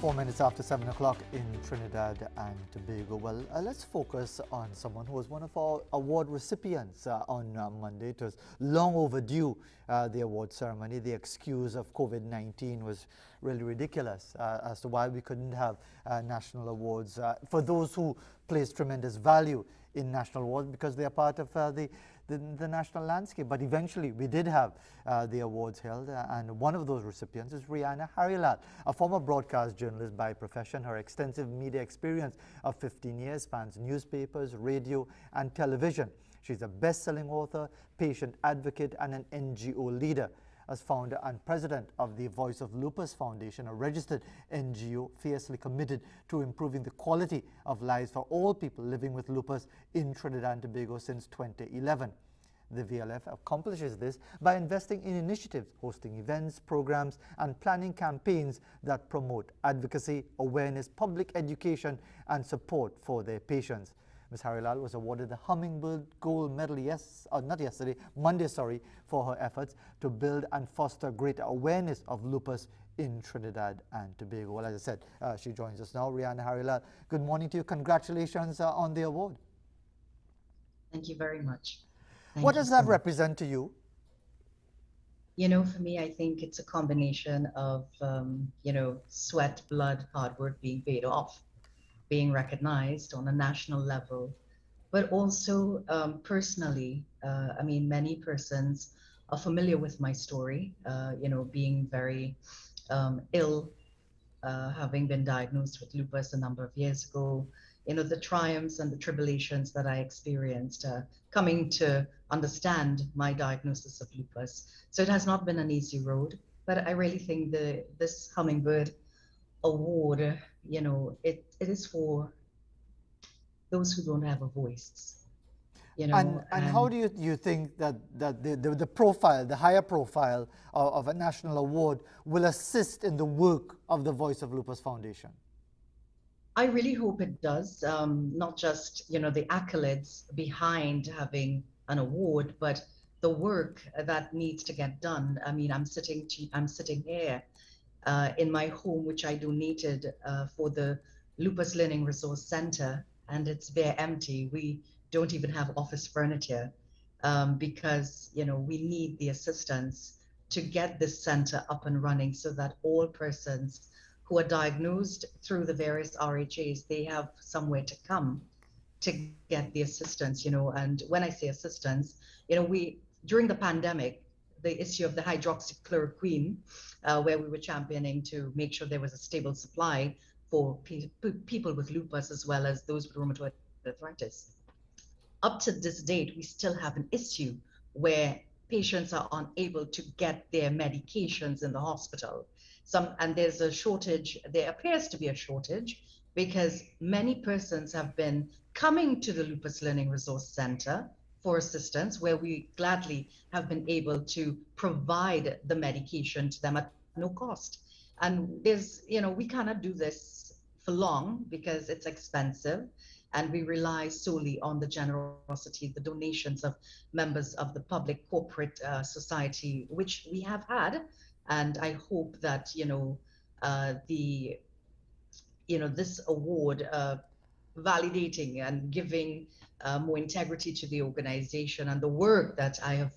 4 minutes after 7 o'clock in Trinidad and Tobago. Well, let's focus on someone who was one of our award recipients on Monday. It was long overdue, the award ceremony. The excuse of COVID-19 was really ridiculous as to why we couldn't have national awards for those who place tremendous value in national awards, because they are part of the national landscape. But eventually we did have the awards held, and one of those recipients is Reeanna Harrilal, a former broadcast journalist by profession. Her extensive media experience of 15 years spans newspapers, radio and television. She's a best-selling author, patient advocate and an NGO leader. As founder and president of the Voice of Lupus Foundation, a registered NGO fiercely committed to improving the quality of lives for all people living with lupus in Trinidad and Tobago since 2011. The VLF accomplishes this by investing in initiatives, hosting events, programs, and planning campaigns that promote advocacy, awareness, public education, and support for their patients. Ms. Harrilal was awarded the Hummingbird Gold Medal Monday, for her efforts to build and foster greater awareness of lupus in Trinidad and Tobago. Well, as I said, she joins us now. Reeanna Harrilal, good morning to you. Congratulations on the award. Thank you very much. What does that represent to you? You know, for me, I think it's a combination of, sweat, blood, hard work being paid off, being recognized on a national level, but also personally. Many persons are familiar with my story, being very ill, having been diagnosed with lupus a number of years ago, the triumphs and the tribulations that I experienced coming to understand my diagnosis of lupus. So it has not been an easy road, but I really think this Hummingbird Award, it is for those who don't have a voice. And how do you think that the profile, the higher profile of a national award will assist in the work of the Voice of Lupus Foundation? I really hope it does, not just, the accolades behind having an award, but the work that needs to get done. I mean, I'm sitting here in my home, which I donated for the Lupus Learning Resource Center, and it's bare empty. We don't even have office furniture because, we need the assistance to get this center up and running so that all persons who are diagnosed through the various RHAs, they have somewhere to come to get the assistance, and when I say assistance, during the pandemic, the issue of the hydroxychloroquine, where we were championing to make sure there was a stable supply for people with lupus as well as those with rheumatoid arthritis. Up to this date, we still have an issue where patients are unable to get their medications in the hospital. And there's a shortage, there appears to be a shortage, because many persons have been coming to the Lupus Learning Resource Center for assistance, where we gladly have been able to provide the medication to them at no cost. And we cannot do this for long because it's expensive, and we rely solely on the generosity, the donations of members of the public corporate society, which we have had. And I hope that, this award validating and giving more integrity to the organization and the work that I have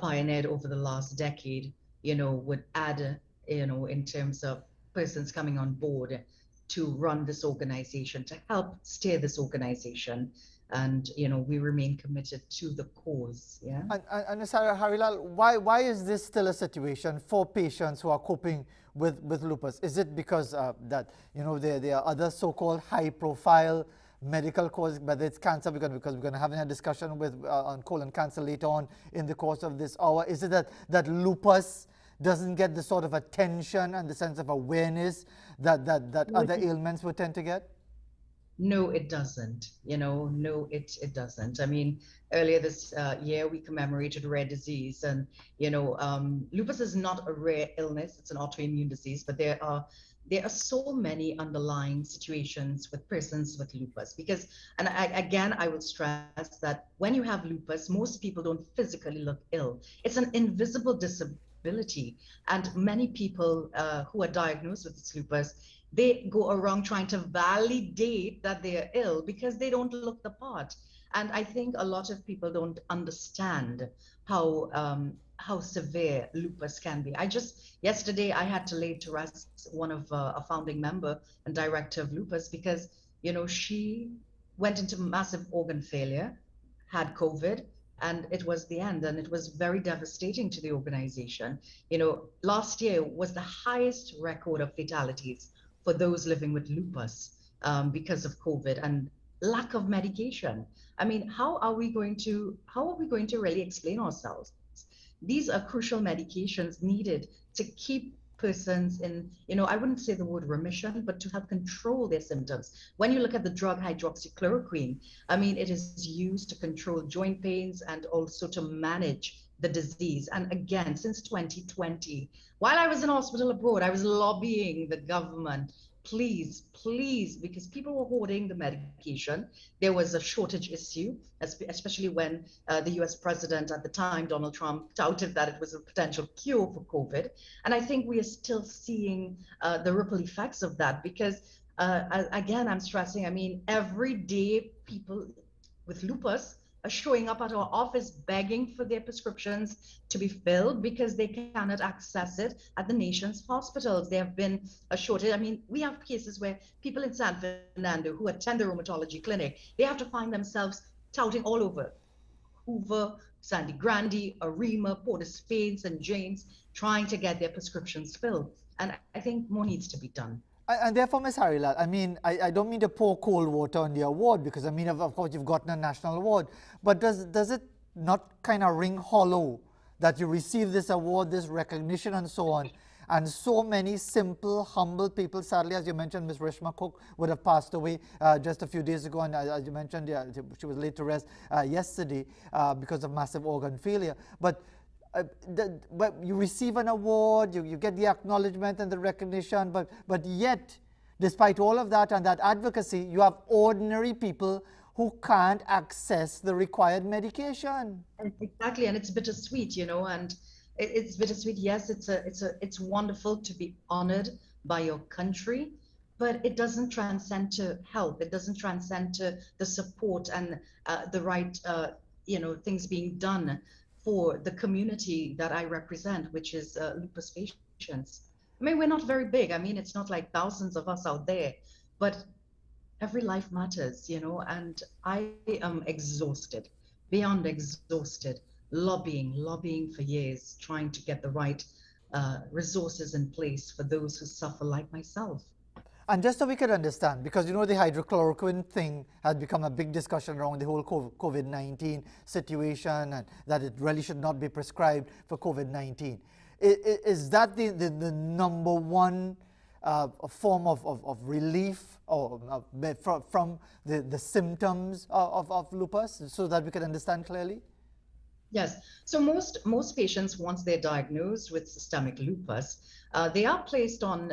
pioneered over the last decade, would add, in terms of persons coming on board to run this organization, to help steer this organization. And, we remain committed to the cause. Yeah. And Ms. Harrilal, why is this still a situation for patients who are coping with lupus? Is it because that, there are other so-called high-profile medical causes, whether it's cancer, because we're going to have a discussion on colon cancer later on in the course of this hour? Is it that lupus doesn't get the sort of attention and the sense of awareness that other ailments would tend to get? No, it doesn't. No, it doesn't. I mean, earlier this year, we commemorated rare disease, and, lupus is not a rare illness. It's an autoimmune disease, but there are so many underlying situations with persons with lupus because, and I would stress that when you have lupus, most people don't physically look ill. It's an invisible disability. And many people who are diagnosed with this lupus, they go around trying to validate that they are ill because they don't look the part. And I think a lot of people don't understand how severe lupus can be. Yesterday I had to lay to rest one of a founding member and director of lupus because she went into massive organ failure, had COVID, and it was the end. And it was very devastating to the organization. Last year was the highest record of fatalities for those living with lupus because of COVID and lack of medication. I mean, how are we going to really explain ourselves? These are crucial medications needed to keep persons in, I wouldn't say the word remission, but to help control their symptoms. When you look at the drug hydroxychloroquine, I mean, it is used to control joint pains and also to manage the disease. And again, since 2020, while I was in hospital abroad, I was lobbying the government, please, because people were hoarding the medication. There was a shortage issue, especially when the US president at the time, Donald Trump, touted that it was a potential cure for COVID. And I think we are still seeing the ripple effects of that because, again, I'm stressing, I mean, every day people with lupus are showing up at our office begging for their prescriptions to be filled because they cannot access it at the nation's hospitals. There have been a shortage. I mean, we have cases where people in San Fernando who attend the rheumatology clinic, they have to find themselves touting all over Hoover, Sandy Grande, Arima, Port of Spain, St. James, trying to get their prescriptions filled. And I think more needs to be done. And therefore, Ms. Harrilal, I mean, I don't mean to pour cold water on the award because, I mean, of course, you've gotten a national award. But does it not kind of ring hollow that you receive this award, this recognition and so on, and so many simple, humble people, sadly, as you mentioned, Ms. Rishma Cook would have passed away just a few days ago, and as you mentioned, she was laid to rest yesterday because of massive organ failure. But you receive an award, you get the acknowledgement and the recognition, but yet, despite all of that and that advocacy, you have ordinary people who can't access the required medication. Exactly, and it's bittersweet, and it's bittersweet. Yes, it's wonderful to be honored by your country, but it doesn't transcend to health. It doesn't transcend to the support and the right, things being done for the community that I represent, which is lupus patients. I mean, we're not very big. I mean, it's not like thousands of us out there, but every life matters, and I am exhausted, beyond exhausted, lobbying for years, trying to get the right resources in place for those who suffer like myself. And just so we could understand, because the hydrochloroquine thing has become a big discussion around the whole COVID-19 situation and that it really should not be prescribed for COVID-19. Is that the number one form of relief or from the symptoms of lupus, so that we could understand clearly? Yes. So most patients, once they're diagnosed with systemic lupus, they are placed on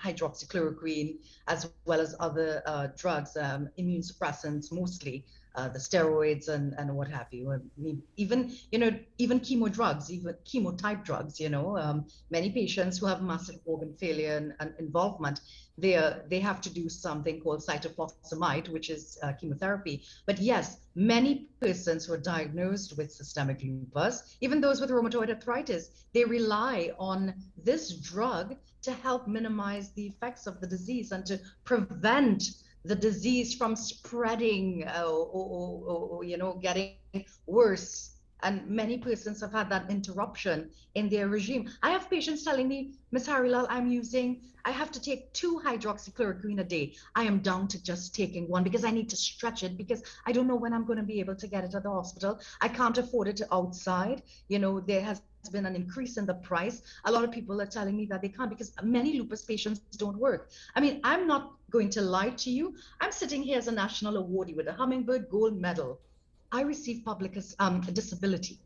hydroxychloroquine as well as other drugs, immune suppressants, mostly the steroids and what have you. I mean, even chemo drugs, even chemo type drugs. Many patients who have massive organ failure and involvement, they have to do something called cyclophosphamide, which is chemotherapy. But yes, many persons who are diagnosed with systemic lupus, even those with rheumatoid arthritis, they rely on this drug to help minimize the effects of the disease and to prevent the disease from spreading or getting worse. And many persons have had that interruption in their regime. I have patients telling me, Ms. Harrilal, I have to take 2 hydroxychloroquine a day. I am down to just taking 1 because I need to stretch it because I don't know when I'm going to be able to get it at the hospital. I can't afford it outside. There has been an increase in the price. A lot of people are telling me that they can't because many lupus patients don't work. I mean, I'm not going to lie to you. I'm sitting here as a national awardee with a Hummingbird Gold Medal. I receive public disability.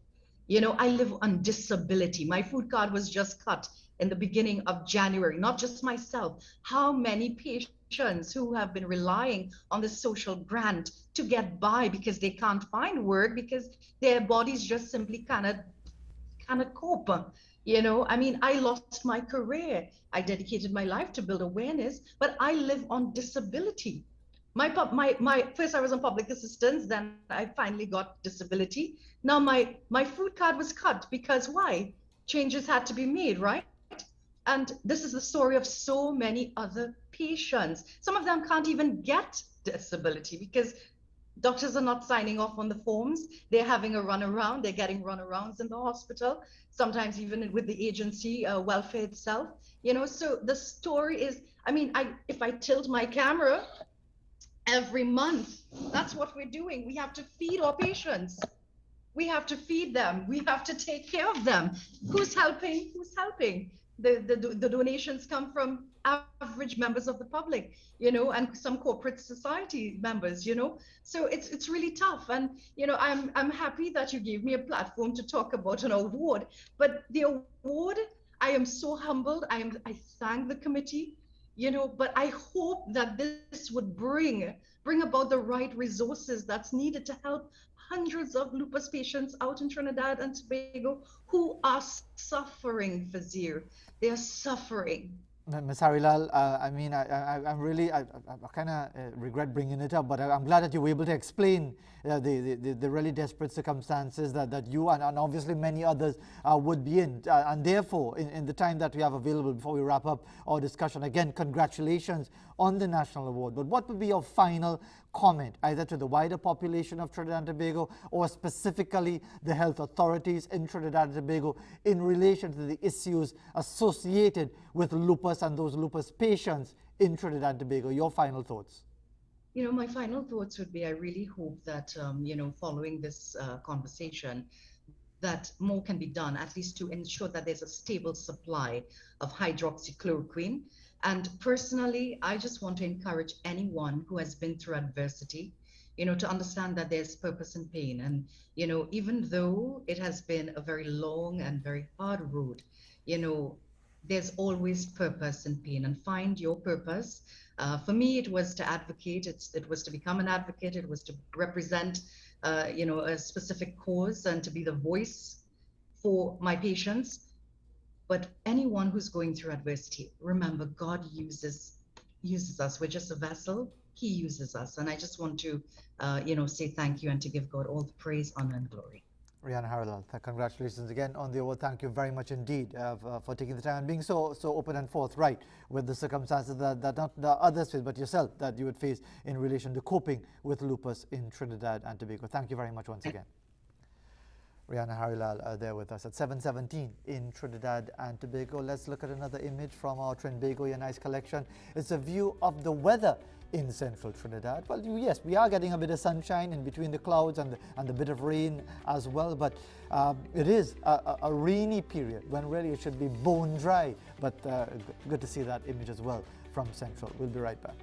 I live on disability. My food card was just cut in the beginning of January, not just myself. How many patients who have been relying on the social grant to get by because they can't find work because their bodies just simply cannot cope. You know, I mean, I lost my career. I dedicated my life to build awareness, but I live on disability. First I was on public assistance, then I finally got disability. Now my food card was cut because why? Changes had to be made, right? And this is the story of so many other patients. Some of them can't even get disability because doctors are not signing off on the forms. They're having a runaround. They're getting runarounds in the hospital, sometimes even with the agency welfare itself. You know, so the story is, I mean, if I tilt my camera every month, that's what we're doing. We have to feed our patients. We have to feed them. We have to take care of them. Who's helping? Who's helping? The donations come from average members of the public, you know, and some corporate society members, you know. So it's really tough. And you know, I'm happy that you gave me a platform to talk about an award. But the award, I am so humbled. I thank the committee, you know, but I hope that this would bring about the right resources that's needed to help hundreds of lupus patients out in Trinidad and Tobago who are suffering, Fazeer. They are suffering. Ms. Harrilal, I mean, I'm really, I kind of regret bringing it up, but I'm glad that you were able to explain the really desperate circumstances that you and obviously many others would be in. And therefore, in the time that we have available before we wrap up our discussion, again, congratulations on the National Award. But what would be your final comment, either to the wider population of Trinidad and Tobago or specifically the health authorities in Trinidad and Tobago in relation to the issues associated with lupus and those lupus patients in Trinidad and Tobago? Your final thoughts. You know, my final thoughts would be I really hope that, you know, following this conversation, that more can be done, at least to ensure that there's a stable supply of hydroxychloroquine. And personally, I just want to encourage anyone who has been through adversity, you know, to understand that there's purpose in pain. And, you know, even though it has been a very long and very hard road, you know, there's always purpose in pain, and find your purpose. For me, it was to advocate. It was to become an advocate. It was to represent, you know, a specific cause and to be the voice for my patients. But anyone who's going through adversity, remember, God uses us. We're just a vessel. He uses us, and I just want to, you know, say thank you and to give God all the praise, honor, and glory. Reeanna Harrilal, congratulations again on the award. Thank you very much indeed for taking the time and being so open and forthright with the circumstances that not the others face, but yourself, that you would face in relation to coping with lupus in Trinidad and Tobago. Thank you very much once again. Reeanna Harrilal there with us at 7:17 in Trinidad and Tobago. Let's look at another image from our Trinbago Your Nice collection. It's a view of the weather in central Trinidad. Well, yes, we are getting a bit of sunshine in between the clouds and the bit of rain as well, but it is a rainy period when really it should be bone dry. But good to see that image as well from central. We'll be right back.